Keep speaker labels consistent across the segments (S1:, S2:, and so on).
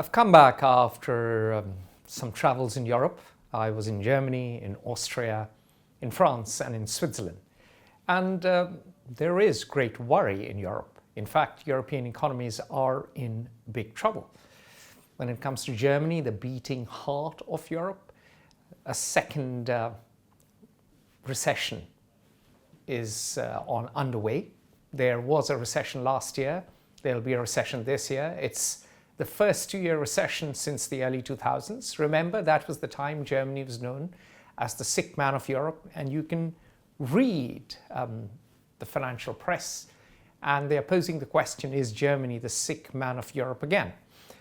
S1: I've come back after some travels in Europe. I was in Germany, in Austria, in France, and in Switzerland. And there is great worry in Europe. In fact, European economies are in big trouble. When it comes to Germany, the beating heart of Europe, a second recession is underway. There was a recession last year. There'll be a recession this year. It's the first two-year recession since the early 2000s. Remember, that was the time Germany was known as the sick man of Europe. And you can read the financial press, and they're posing the question, is Germany the sick man of Europe again?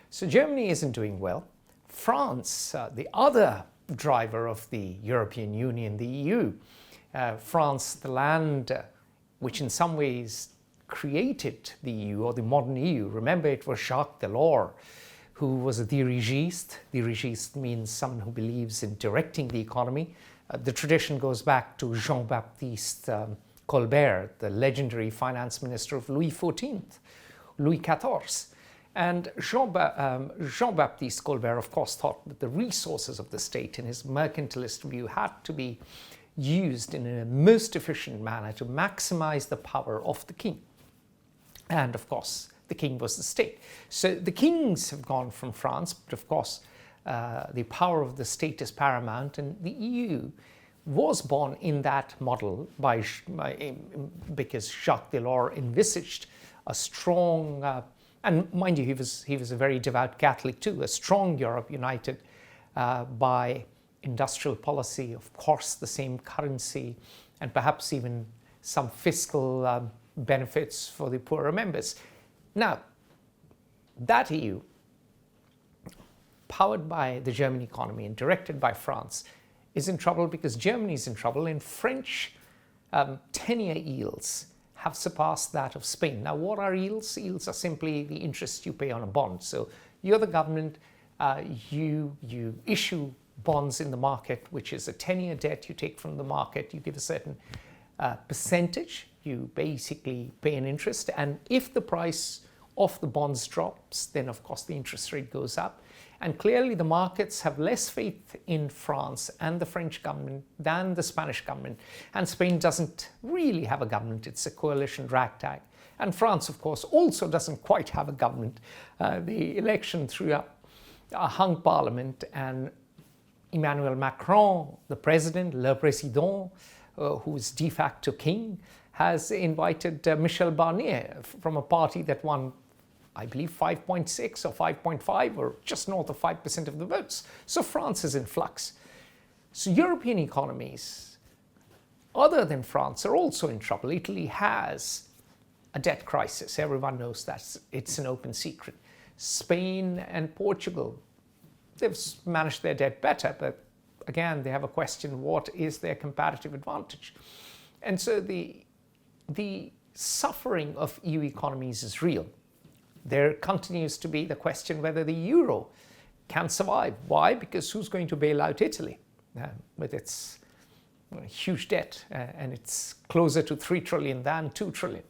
S1: So Germany isn't doing well. France, the other driver of the European Union, the EU, France, the land which in some ways created the EU or the modern EU. Remember, it was Jacques Delors who was a dirigiste. Dirigiste means someone who believes in directing the economy. The tradition goes back to Jean-Baptiste Colbert, the legendary finance minister of Louis XIV, Louis XIV. And Jean-Baptiste Colbert, of course, thought that the resources of the state, in his mercantilist view, had to be used in a most efficient manner to maximize the power of the king. And of course, the king was the state. So the kings have gone from France, but of course, the power of the state is paramount, and the EU was born in that model because Jacques Delors envisaged a strong, and mind you, he was a very devout Catholic too, a strong Europe united by industrial policy, of course, the same currency, and perhaps even some fiscal benefits for the poorer members. Now, that EU, powered by the German economy and directed by France, is in trouble because Germany is in trouble, and French 10-year yields have surpassed that of Spain. Now, what are yields? Yields are simply the interest you pay on a bond. So you're the government, you issue bonds in the market, which is a 10-year debt you take from the market. You give a certain percentage. You basically pay an interest. And if the price of the bonds drops, then of course the interest rate goes up. And clearly the markets have less faith in France and the French government than the Spanish government. And Spain doesn't really have a government. It's a coalition ragtag. And France, of course, also doesn't quite have a government. The election threw up a hung parliament, and Emmanuel Macron, the president, le président, who is de facto king, has invited Michel Barnier from a party that won, I believe, 5.6 or 5.5 or just north of 5% of the votes. So France is in flux. So European economies, other than France, are also in trouble. Italy has a debt crisis. Everyone knows that. It's an open secret. Spain and Portugal, they've managed their debt better, but again, they have a question, what is their comparative advantage? And so the suffering of EU economies is real. There continues to be the question whether the euro can survive. Why? Because who's going to bail out Italy with its huge debt? And it's closer to 3 trillion than 2 trillion.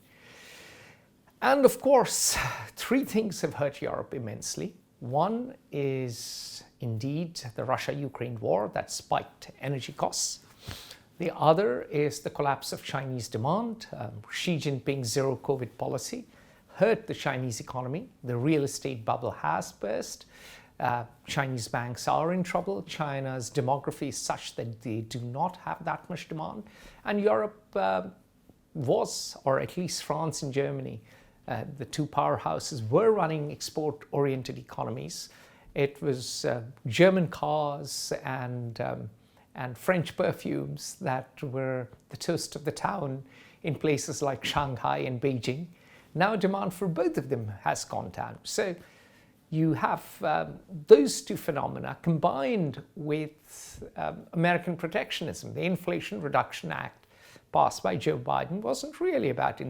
S1: And of course, three things have hurt Europe immensely. One is indeed the Russia-Ukraine war that spiked energy costs. The other is the collapse of Chinese demand. Xi Jinping's zero COVID policy hurt the Chinese economy. The real estate bubble has burst. Chinese banks are in trouble. China's demography is such that they do not have that much demand. And Europe was, or at least France and Germany, the two powerhouses were running export-oriented economies. It was German cars and French perfumes that were the toast of the town in places like Shanghai and Beijing. Now demand for both of them has gone down. So you have those two phenomena combined with American protectionism. The Inflation Reduction Act passed by Joe Biden wasn't really about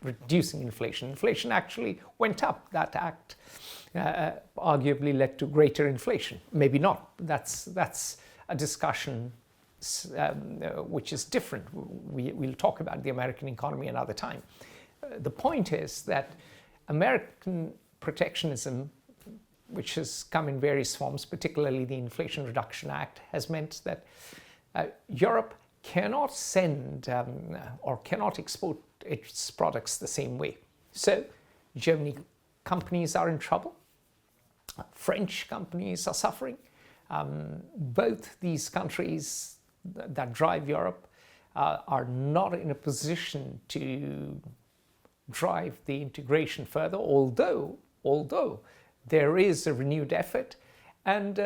S1: reducing inflation. Inflation actually went up. That act arguably led to greater inflation. Maybe not. That's a discussion which is different. We'll talk about the American economy another time. The point is that American protectionism which has come in various forms, particularly the Inflation Reduction Act, has meant that Europe cannot send or cannot export its products the same way. So Germany companies are in trouble. French companies are suffering. Both these countries that drive Europe are not in a position to drive the integration further, although there is a renewed effort, and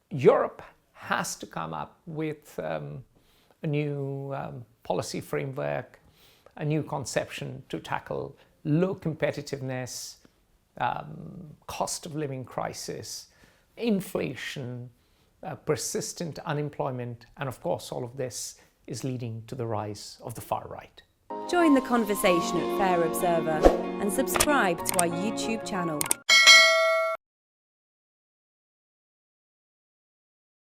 S1: Europe has to come up with a new policy framework, a new conception to tackle low competitiveness, cost of living crisis, inflation, persistent unemployment, and of course all of this is leading to the rise of the far right.
S2: Join the conversation at Fair Observer and subscribe to our YouTube channel.